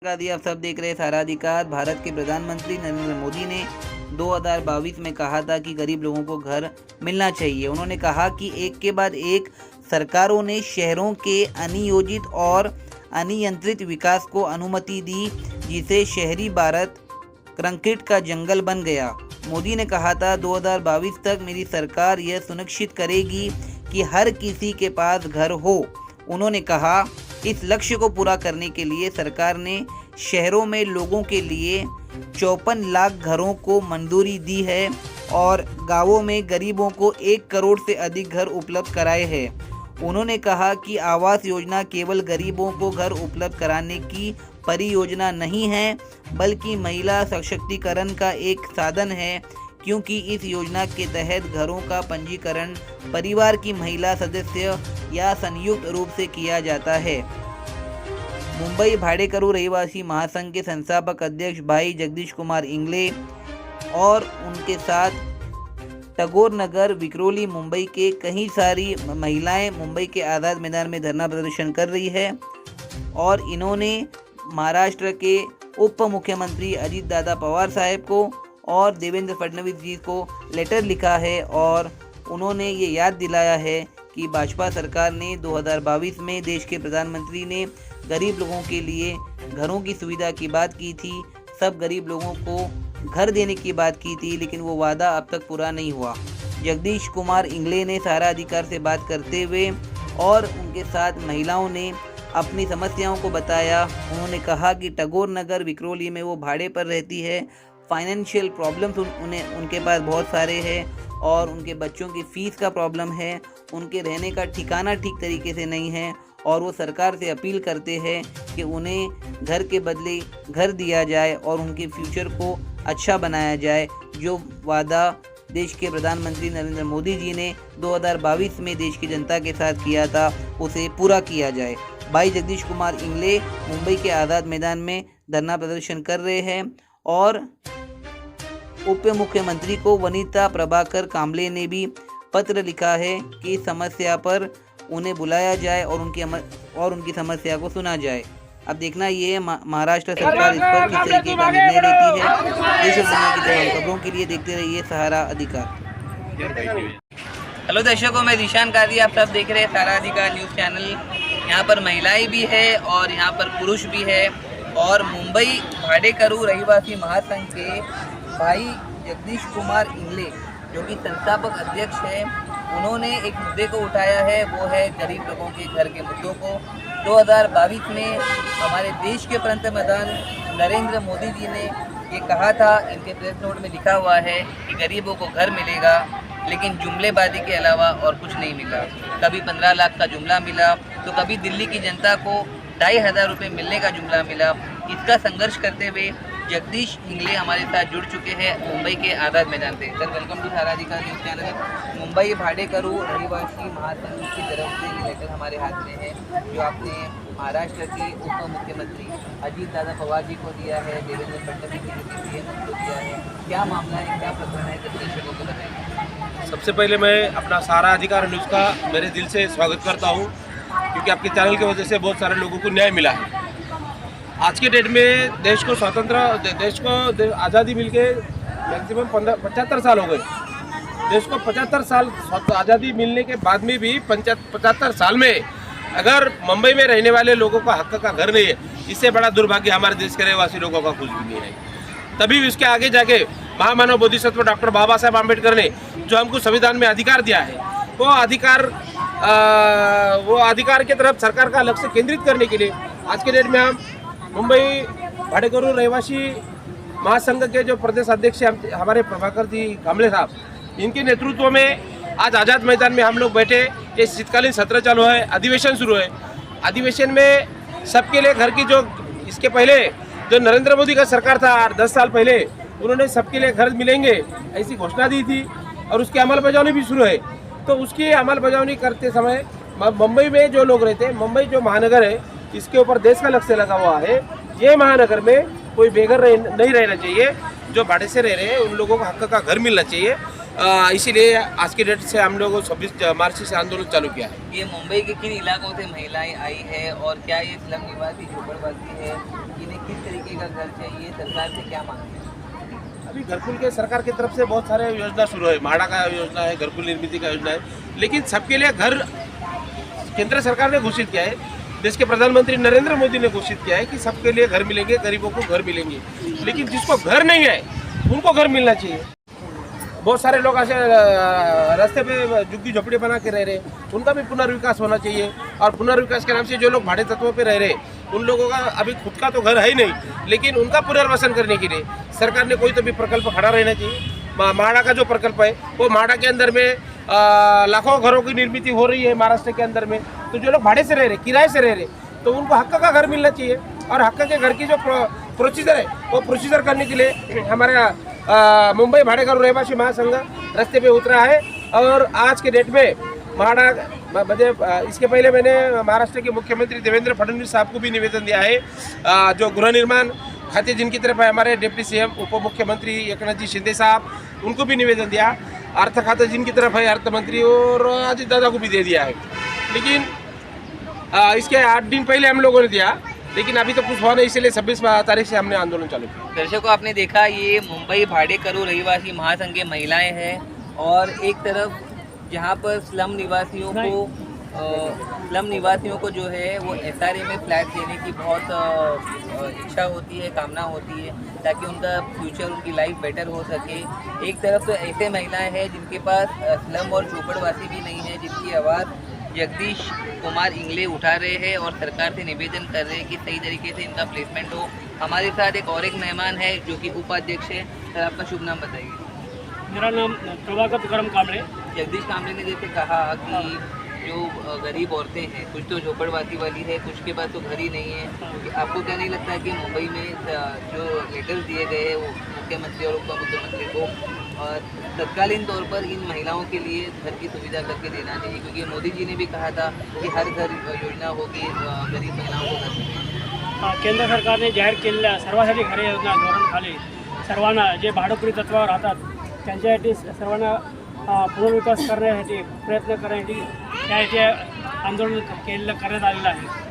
आप सब देख रहे हैं सारा अधिकार। भारत के प्रधानमंत्री नरेंद्र मोदी ने 2022 में कहा था कि गरीब लोगों को घर मिलना चाहिए। उन्होंने कहा कि एक के बाद एक सरकारों ने शहरों के अनियोजित और अनियंत्रित विकास को अनुमति दी, जिसे शहरी भारत कंक्रीट का जंगल बन गया। मोदी ने कहा था 2022 तक मेरी सरकार यह सुनिश्चित करेगी कि हर किसी के पास घर हो। उन्होंने कहा इस लक्ष्य को पूरा करने के लिए सरकार ने शहरों में लोगों के लिए 54 लाख घरों को मंजूरी दी है और गांवों में गरीबों को 1 करोड़ से अधिक घर उपलब्ध कराए हैं। उन्होंने कहा कि आवास योजना केवल गरीबों को घर उपलब्ध कराने की परियोजना नहीं है, बल्कि महिला सशक्तिकरण का एक साधन है, क्योंकि इस योजना के तहत घरों का पंजीकरण परिवार की महिला सदस्य या संयुक्त रूप से किया जाता है। मुंबई भाडेकरू रहिवासी महासंघ के संस्थापक अध्यक्ष भाई जगदीश कुमार इंगले और उनके साथ टैगोर नगर, विक्रोली, मुंबई के कई सारी महिलाएं मुंबई के आज़ाद मैदान में धरना प्रदर्शन कर रही है और इन्होंने महाराष्ट्र के उप मुख्यमंत्री अजीत दादा पवार साहब को और देवेंद्र फडणवीस जी को लेटर लिखा है और उन्होंने ये याद दिलाया है कि भाजपा सरकार ने 2022 में देश के प्रधानमंत्री ने गरीब लोगों के लिए घरों की सुविधा की बात की थी। सब गरीब लोगों को घर देने की बात की थी, लेकिन वो वादा अब तक पूरा नहीं हुआ। जगदीश कुमार इंगले ने सारा अधिकार से बात करते हुए और उनके साथ महिलाओं ने अपनी समस्याओं को बताया। उन्होंने कहा कि टैगोर नगर, विक्रोली में वो भाड़े पर रहती है। फाइनेंशियल प्रॉब्लम्स उनके पास बहुत सारे हैं और उनके बच्चों की फ़ीस का प्रॉब्लम है। उनके रहने का ठिकाना ठीक तरीके से नहीं है और वो सरकार से अपील करते हैं कि उन्हें घर के बदले घर दिया जाए और उनके फ्यूचर को अच्छा बनाया जाए। जो वादा देश के प्रधानमंत्री नरेंद्र मोदी जी ने 2022 में देश की जनता के साथ किया था, उसे पूरा किया जाए। भाई जगदीश कुमार इंगले मुंबई के आज़ाद मैदान में धरना प्रदर्शन कर रहे हैं और उप मुख्यमंत्री को वनिता प्रभाकर कांबले ने भी पत्र लिखा है कि समस्या पर उन्हें बुलाया जाए और उनकी समस्या को सुना जाए। अब देखना ये है महाराष्ट्र सरकार इस पर किस तरीके का निर्णय लेती है। देश और दुनिया की तमाम खबरों के लिए देखते रहिए सहारा अधिकार। हेलो दर्शकों, मैं दिशान काजी, आप सब देख रहे हैं सारा अधिकार न्यूज़ चैनल। यहाँ पर महिलाएं भी है और यहाँ पर पुरुष भी है और मुंबई भाडेकरू रहिवासी महासंघ के भाई जगदीश कुमार इंगले, जो कि संस्थापक अध्यक्ष हैं, उन्होंने एक मुद्दे को उठाया है, वो है गरीब लोगों के घर के मुद्दों को। 2022 में हमारे देश के प्रधानमंत्री नरेंद्र मोदी जी ने ये कहा था, इनके प्रेस नोट में लिखा हुआ है कि गरीबों को घर मिलेगा, लेकिन जुमलेबाजी के अलावा और कुछ नहीं मिला। कभी 15 लाख का जुमला मिला तो कभी दिल्ली की जनता को 2500 रुपये मिलने का जुमला मिला। इसका संघर्ष करते हुए जगदीश इंगले हमारे साथ जुड़ चुके हैं मुंबई के आज़ाद मैदान से। सर, वेलकम टू सारा अधिकार न्यूज़ चैनल। मुंबई भाडेकरू रहिवासी महासंघ की तरफ से ये लेटर हमारे हाथ में है, जो आपने महाराष्ट्र के उप मुख्यमंत्री अजीत दादा पवार जी को दिया है, देवेंद्र फडणवीस जी को सीएम को दिया है। क्या मामला है, क्या प्रकरण है, जब दर्शकों को बताएंगे। सबसे पहले मैं अपना सारा अधिकार न्यूज़ का मेरे दिल से स्वागत करता हूँ, क्योंकि आपके चैनल की वजह से बहुत सारे लोगों को न्याय मिला है। आज के डेट में देश को आज़ादी मिल के मैक्सिमम 75 साल हो गए। देश को 75 साल आज़ादी मिलने के बाद में भी 75 साल में अगर मुंबई में रहने वाले लोगों का हक का घर नहीं है, इससे बड़ा दुर्भाग्य हमारे देश के रहवासी लोगों का कुछ भी नहीं है। तभी उसके आगे जाके महामानव बोधिसत्व डॉक्टर बाबा साहब आम्बेडकर ने जो हमको संविधान में अधिकार दिया है, वो अधिकार की तरफ सरकार का लक्ष्य केंद्रित करने के लिए आज के डेट में हम मुंबई भाडेकरू रहिवासी महासंघ के जो प्रदेश अध्यक्ष हमारे प्रभाकर जी कांबले साहब, इनके नेतृत्व में आज आज़ाद मैदान में हम लोग बैठे। ये शीतकालीन सत्र चालू है, अधिवेशन शुरू है। अधिवेशन में सबके लिए घर की जो इसके पहले जो नरेंद्र मोदी का सरकार था 10 साल पहले, उन्होंने सबके लिए घर मिलेंगे ऐसी घोषणा दी थी और उसकी अमलबजावनी भी शुरू है। तो उसकी अमलबजावनी करते समय मुंबई में जो लोग रहते हैं, मुंबई जो महानगर है, इसके ऊपर देश का लक्ष्य लगा हुआ है। ये महानगर में कोई बेघर नहीं रहना चाहिए। जो भाड़े से रह रहे हैं उन लोगों को हक का घर मिलना चाहिए। इसीलिए आज की डेट से हम लोगों 26 मार्च से आंदोलन चालू किया है। ये मुंबई के किन इलाकों से महिलाएं आई है और क्या ये स्लम निवासी झोपड़पट्टी है, इन्हें किस का घर चाहिए, सरकार से क्या मांगते हैं? अभी घरकुल के सरकार की तरफ से बहुत सारे योजना शुरू है, माड़ा का योजना है, घरकुल निर्मिति का योजना है, लेकिन सबके लिए घर केंद्र सरकार ने घोषित किया है, देश के प्रधानमंत्री नरेंद्र मोदी ने घोषित किया है कि सबके लिए घर मिलेंगे, गरीबों को घर मिलेंगे, लेकिन जिसको घर नहीं है उनको घर मिलना चाहिए। बहुत सारे लोग ऐसे रास्ते पे झुग्गी झोपड़ी बना के रह रहे, उनका भी पुनर्विकास होना चाहिए। और पुनर्विकास के नाम से जो लोग भाड़े तत्वों पे रह रहे, उन लोगों का अभी खुद का तो घर है ही नहीं, लेकिन उनका पुनर्वासन करने के लिए सरकार ने कोई तो भी प्रकल्प खड़ा रहना चाहिए। माड़ा का जो प्रकल्प है, वो माड़ा के अंदर में लाखों घरों की निर्मित हो रही है महाराष्ट्र के अंदर में। तो जो लोग भाड़े से रह रहे, किराए से रह रहे, तो उनको हक्क का घर मिलना चाहिए। और हक्क के घर की जो प्रोसीजर है, वो प्रोसीजर करने के लिए हमारा मुंबई भाड़ेकरू रहवासी महासंघ रास्ते पे उतरा है। और आज के डेट में माड़ा इसके पहले मैंने महाराष्ट्र के मुख्यमंत्री देवेंद्र फडणवीस साहब को भी निवेदन दिया है, जो गृह निर्माण खाते जिनकी तरफ है हमारे डिप्टी सीएम उप मुख्यमंत्री एकनाथ जी शिंदे साहब, उनको भी निवेदन दिया। अर्थ खाते जिनकी तरफ है अर्थ मंत्री और अजीत दादा को भी दे दिया है। लेकिन इसके 8 दिन पहले हम लोगों ने दिया, लेकिन अभी तो कुछ हुआ नहीं, इसलिए 26 तारीख से हमने आंदोलन चालू किया। दर्शकों, आपने देखा ये मुंबई भाड़ेकरू रहिवासी महासंघ के महिलाएं हैं, और एक तरफ जहां पर स्लम निवासियों को जो है वो एसआरए में फ्लैट देने की बहुत इच्छा होती है, कामना होती है, ताकि उनका फ्यूचर, उनकी लाइफ बेटर हो सके। एक तरफ तो ऐसे महिलाएं हैं जिनके पास स्लम और झोपड़वासी भी नहीं है, जिनकी आवाज़ जगदीश कुमार इंगले उठा रहे हैं और सरकार से निवेदन कर रहे हैं कि सही तरीके से इनका प्लेसमेंट हो। हमारे साथ एक मेहमान है जो कि उपाध्यक्ष है। सर, आपका शुभ नाम बताइए। मेरा नाम प्रभाकर करम कामरे। जगदीश कामरे ने जैसे कहा कि जो गरीब औरतें हैं, कुछ तो झोपड़वासी वाली है, कुछ के पास तो घर ही नहीं है। आपको क्या नहीं लगता है कि मुंबई में जो लेटर्स दिए गए हैं वो मुख्यमंत्री और उप मुख्यमंत्री को तत्कालीन तौर पर इन महिलाओं के लिए घर की सुविधा करके देना चाहिए? क्योंकि मोदी जी ने भी कहा था कि हर घर योजना होगी गरीब महिलाओं को घर। केंद्र सरकारने जाहीर केलेल्या सर्वांसाठी घरे योजना धोरणाखाली सर्वांना जे भाडेकरू तत्वावर राहतात त्यांच्यासाठी सर्वांना पुनर्विकास करण्यासाठी प्रयत्न करण्यासाठी त्याचे आंदोलन करण्यात आलेलं आहे।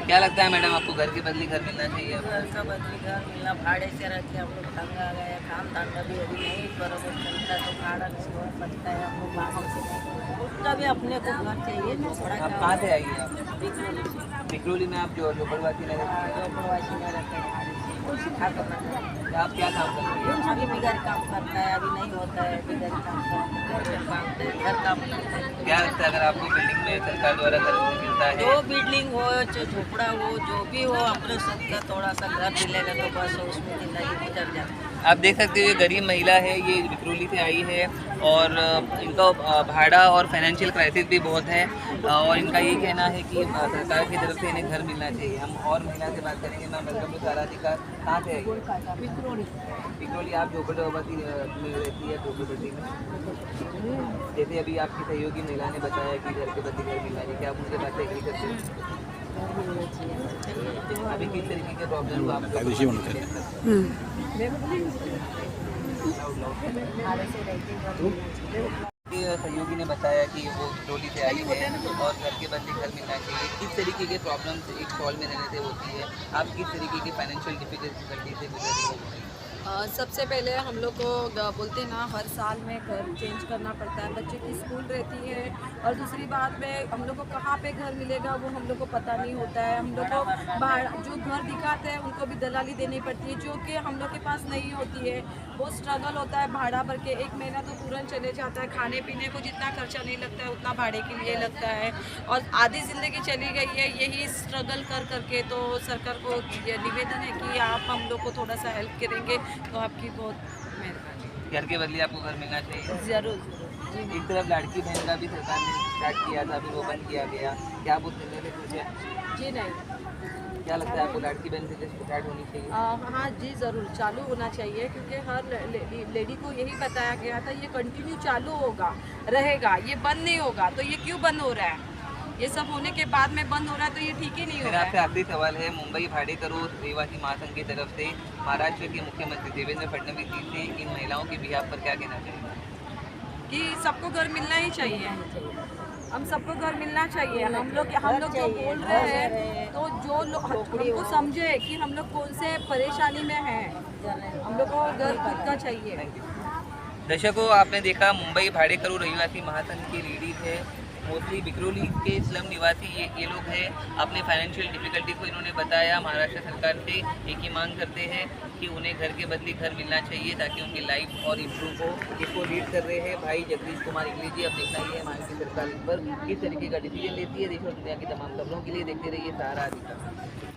क्या लगता है मैडम, आपको घर के बदले घर मिलना चाहिए? घर का बदली घर मिलना, भाड़े से रह के हम लोग तंग आ गए, काम धंधा भी अभी नहीं बराबर चलता, तो भाड़ा नहीं हो सकता है, हम लोग बाहर से नहीं, उसका भी अपने को घर चाहिए। झोपड़ा आप कहाँ से आइए? आप बिकरोली से, बिकरोली में आप जो झोपड़वासी में रहते हैं, झोपड़वासी में रहते हैं। क्या करना है? आप क्या काम कर रहे हैं? अभी भी घर काम करता है, अभी नहीं होता है, अभी घर काम करता है, घर पे मांगते हैं, घर काम करता है। क्या लगता है अगर आपको बिल्डिंग में सरकार द्वारा घर मिलता है? जो बिल्डिंग हो, जो झोपड़ा हो, जो भी हो, अपने सबका थोड़ा सा घर मिलेगा तो बस उसमें जिंदगी गुजर जाती है। आप देख सकते हो ये गरीब महिला है, ये बिकरोली से आई है और इनका भाड़ा और फाइनेंशियल क्राइसिस भी बहुत है, और इनका ये कहना है कि सरकार की तरफ से इन्हें घर मिलना चाहिए। हम और महिला से बात करेंगे। Ma'am, welcome to Saradhikar. कहाँ से आई? बिकरोली। आप झोपड़वासी में रहती है? झोपड़पट्टी में जैसे अभी आपकी सहयोगी महिला ने बताया कि घर के बदले घर मिलना चाहिए, क्या आप उनके बात से एग्री करते हैं? अभी किस तरीके के प्रॉब्लम आप सहयोगी ने बताया कि वो बिकरोली से आई है और घर के बदले घर मिलना चाहिए। किस तरीके के प्रॉब्लम्स एक हॉल में रहने से होती है? आप किस तरीके की फाइनेंशियल डिफिकल्टी से गुजर रही हो? सबसे पहले हम लोग को बोलते हैं ना, हर साल में घर चेंज करना पड़ता है, बच्चे की स्कूल रहती है, और दूसरी बात में हम लोग को कहाँ पे घर मिलेगा वो हम लोग को पता नहीं होता है। हम लोग को भाड़ा जो घर दिखाते हैं उनको भी दलाली देनी पड़ती है, जो कि हम लोग के पास नहीं होती है। बहुत स्ट्रगल होता है भाड़ा भर के, 1 महीना तो तुरंत चले जाता है, खाने पीने को जितना खर्चा नहीं लगता है उतना भाड़े के लिए लगता है, और आधी ज़िंदगी चली गई है यही स्ट्रगल कर करके। तो सरकार को ये निवेदन है कि आप हम लोग को थोड़ा सा हेल्प करेंगे तो आपकी बहुत मेहरबानी। घर के बदले आपको घर मिलना चाहिए? ज़रूर। एक तरफ लाड़की बहन का भी सरकार ने स्टार्ट किया था, फिर वो बंद किया गया, क्या आप उससे पहले कुछ है? जी नहीं। क्या लगता है आपको लाड़की बहन से स्टार्ट होनी चाहिए? हाँ जी, ज़रूर चालू होना चाहिए, क्योंकि हर लेडी को यही बताया गया था ये कंटिन्यू चालू होगा, रहेगा, ये बंद नहीं होगा। तो ये क्यों बंद हो रहा है? ये सब होने के बाद में बंद हो रहा है, तो ये ठीक ही नहीं हो मेरा रहा आपसे है। आखिरी सवाल है, मुंबई भाड़ेकरू रहिवासी महासंघ की तरफ से महाराष्ट्र के मुख्यमंत्री देवेंद्र फडणवीस जी से इन महिलाओं के बिहाफ पर क्या कहना चाहिए? कि सबको घर मिलना ही चाहिए। हम सबको घर मिलना चाहिए। हम लोग जो बोल रहे हैं तो जो लोग हमको समझे कि हम लोग कौन से परेशानी में हैं, हम लोग को घर खुद का चाहिए। दर्शकों, आपने देखा मुंबई भाड़ेकरू रहिवासी महासंघ के लेडीज है, मोस्टली बिक्रोली के स्लम निवासी ये लोग हैं। अपने फाइनेंशियल डिफिकल्टी को इन्होंने बताया। महाराष्ट्र सरकार से एक ही मांग करते हैं कि उन्हें घर के बदले घर मिलना चाहिए ताकि उनकी लाइफ और इम्प्रूव हो। इसको लीड कर रहे हैं भाई जगदीश कुमार इंगली जी। अब देखना ही है हमारी सरकार इस पर किस तरीके का डिसीजन लेती है। देश और दुनिया की तमाम खबरों के लिए देखते रहिए सहारा अधिकार।